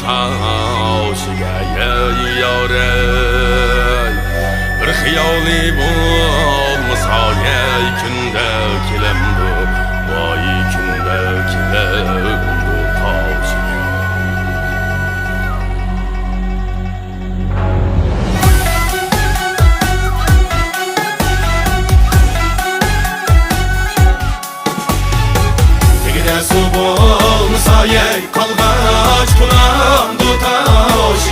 taşıya yare bir xiyali bulmasa günde kilemdu vay günde kilemdu taşıya su bulmasa kalgaç kunam tutaş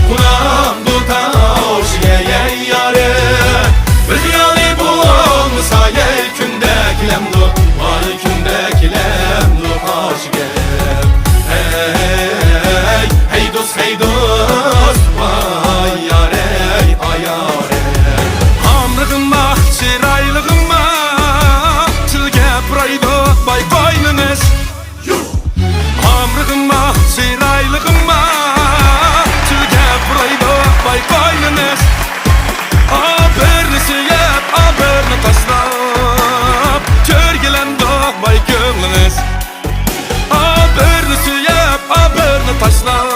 kunam tutaş yare bir xiyali bulmasa günde kilemdu vay günde kilemdu taşıya hey dost vay yare ay yare hamrığıma çiraylığıma tilge praydo bay koynunuz hamrığıma çiraylığıma tilge praydo bay koynunuz abirini siyep abirini taslap körgilendo bay gönlünüz abirini siyep abirini taslap